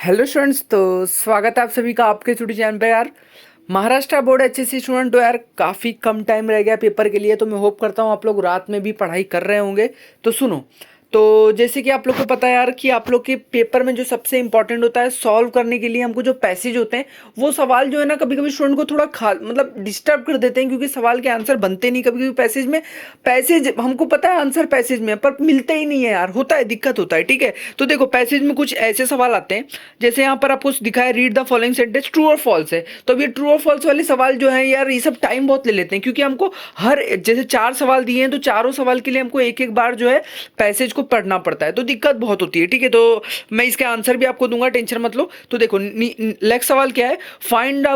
Hello students, तो स्वागत है आप सभी का आपके यूट्यूब चैनल पे। यार महाराष्ट्र बोर्ड एचएससी स्टूडेंट तो यार काफ़ी कम टाइम रह गया पेपर के लिए, तो मैं होप करता हूँ आप लोग रात में भी पढ़ाई कर रहे होंगे। तो सुनो, तो जैसे कि आप लोग को पता है यार कि आप लोग के पेपर में जो सबसे इंपॉर्टेंट होता है सॉल्व करने के लिए हमको जो पैसेज होते हैं, वो सवाल जो है ना कभी कभी स्टूडेंट को थोड़ा मतलब डिस्टर्ब कर देते हैं, क्योंकि सवाल के आंसर बनते नहीं कभी कभी पैसेज में। पैसेज हमको पता है आंसर पैसेज में, पर मिलते ही नहीं है यार, होता है, दिक्कत होता है। ठीक है, तो देखो पैसेज में कुछ ऐसे सवाल आते हैं, जैसे यहाँ पर आपको दिखा है read the following sentence true और फॉल्स है। तो अब ये ट्रू और फॉल्स वाले सवाल जो है यार, ये सब टाइम बहुत ले लेते हैं, क्योंकि हमको हर जैसे 4 सवाल दिए हैं तो चारों सवाल के लिए हमको एक एक बार जो है पैसेज को पढ़ना पड़ता है, तो दिक्कत बहुत होती है। ठीक है, तो मैं इसके आंसर भी आपको दूंगा, टेंशन मत लो। तो देखो नेक्स्ट सवाल क्या है, find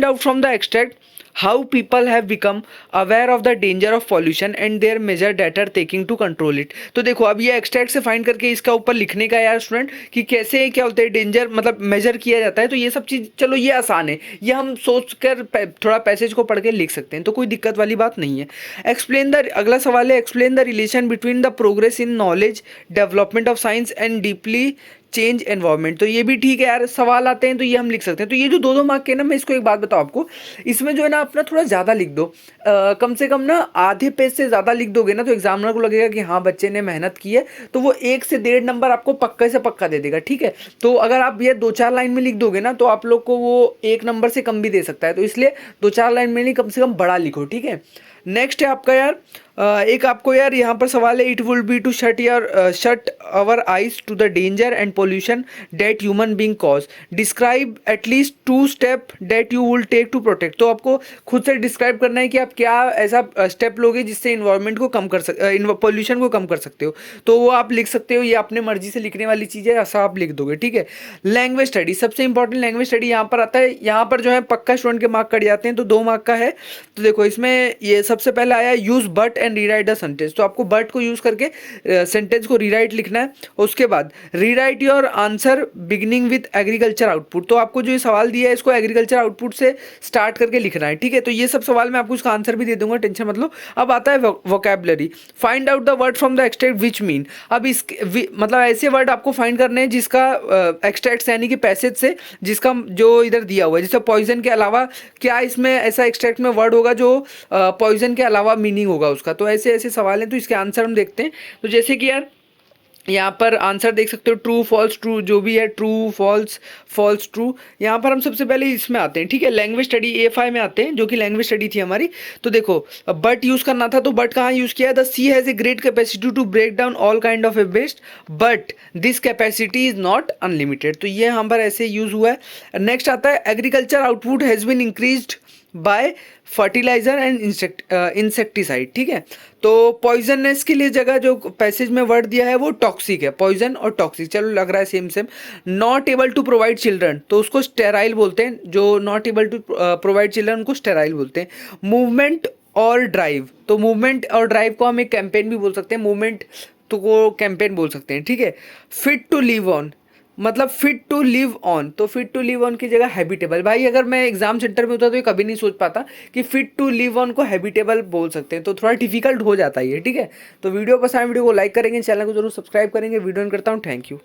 out from the extract how people have become aware of the danger of pollution and their major that are taking to control it. तो देखो अब ये एक्सट्रैक्ट से फाइंड करके इसका ऊपर लिखने का यार स्टूडेंट कि कैसे क्या होते हैं डेंजर, मतलब मेजर किया जाता है। तो ये सब चीज़ चलो ये आसान है, ये हम सोच कर थोड़ा पैसेज को पढ़ के लिख सकते हैं, तो कोई दिक्कत वाली बात नहीं है। एक्सप्लेन द अगला सवाल है, explain the relation between the progress in knowledge development of science and deeply change environment. तो ये भी ठीक है यार, सवाल आते हैं तो ये हम लिख सकते हैं। तो ये जो दो दो मार्क के ना, मैं इसको एक बात बताऊँ आपको, इसमें जो है ना अपना थोड़ा ज़्यादा लिख दो, कम से कम ना आधे पेज से ज़्यादा लिख दोगे ना तो एग्जामिनर को लगेगा कि हाँ बच्चे ने मेहनत की है, तो वो 1 से 1.5 नंबर आपको पक्के से पक्का दे देगा। ठीक है, तो अगर आप ये 2-4 लाइन में लिख दोगे ना तो आप लोग को वो 1 नंबर से कम भी दे सकता है, तो इसलिए 2-4 लाइन में नहीं, कम से कम बड़ा लिखो। ठीक है, नेक्स्ट है आपका यार एक आपको यार यहाँ पर सवाल है, it will be to shut our eyes to the danger and pollution that human being cause, describe at least 2 step that you will take to protect. तो आपको खुद से डिस्क्राइब करना है कि आप क्या ऐसा स्टेप लोगे जिससे इन्वायरमेंट को कम कर पोल्यूशन को कम कर सकते हो, तो वो आप लिख सकते हो। ये अपने मर्जी से लिखने वाली चीज़ है, ऐसा आप लिख दोगे। ठीक है, लैंग्वेज स्टडी, सबसे इंपॉर्टेंट लैंग्वेज स्टडी यहाँ पर आता है। यहाँ पर जो है पक्का स्टूडेंट के मार्क कट जाते हैं, तो 2 मार्क का है। तो देखो इसमें ये सबसे पहले आया use but and rewrite the sentence, तो आपको बट को यूज करके सेंटेंस को रीराइट लिखना है। उसके बाद rewrite your answer beginning with agriculture output, तो आपको जो ये सवाल दिया है इसको एग्रीकल्चर आउटपुट से स्टार्ट करके लिखना है। ठीक है, तो ये सब सवाल मैं आपको इसका आंसर भी दे दूंगा, टेंशन मत लो। अब आता है vocabulary, find out the word from the extract which mean. अब इस मतलब ऐसे वर्ड आपको फाइंड करने हैं जिसका एक्सट्रैक्ट यानी कि पैसेज से, जिसका जो इधर दिया हुआ है, जैसे पॉइजन के अलावा क्या इसमें ऐसा एक्सट्रैक्ट में वर्ड होगा जो पॉइजन के अलावा मीनिंग होगा उसका। तो ऐसे ऐसे सवाल हैं, तो इसके आंसर हम देखते हैं। तो जैसे कि यार यहाँ पर आंसर देख सकते हो, ट्रू फॉल्स ट्रू जो भी है, ट्रू फॉल्स फॉल्स ट्रू। यहाँ पर हम सबसे पहले इसमें आते हैं। ठीक है, लैंग्वेज स्टडी A5 में आते हैं, जो कि लैंग्वेज स्टडी थी हमारी। तो देखो बट यूज़ करना था, तो बट कहाँ यूज़ किया, the sea has a great capacity to break down all kind of a waste but this capacity is not unlimited. तो ये यहाँ पर ऐसे यूज़ हुआ है। नेक्स्ट आता है agriculture output has been increased by fertiliser and insecticide. ठीक है, तो पॉइजननेस के लिए जगह जो पैसेज में वर्ड दिया है वो टॉक्सिक है, पॉइजन और टॉक्सिक, चलो लग रहा है same same. Not able to provide children, तो उसको स्टेराइल बोलते हैं, जो not able to provide children उनको स्टेराइल बोलते हैं। मूवमेंट और ड्राइव, तो मूवमेंट और ड्राइव को हम एक कैंपेन भी बोल सकते हैं, मूवमेंट तो को कैंपेन बोल सकते हैं। ठीक है, फिट टू लिव ऑन, मतलब फिट टू लिव ऑन, तो फिट टू लिव ऑन की जगह हैबिटेबल। भाई अगर मैं एग्जाम सेंटर में होता तो ये कभी नहीं सोच पाता कि फिट टू लिव ऑन को हैबिटेबल बोल सकते हैं, तो थोड़ा डिफिकल्ट हो जाता है ये। ठीक है, तो वीडियो पसंद, वीडियो को लाइक करेंगे, चैनल को जरूर सब्सक्राइब करेंगे। वीडियो करता हूँ, थैंक यू।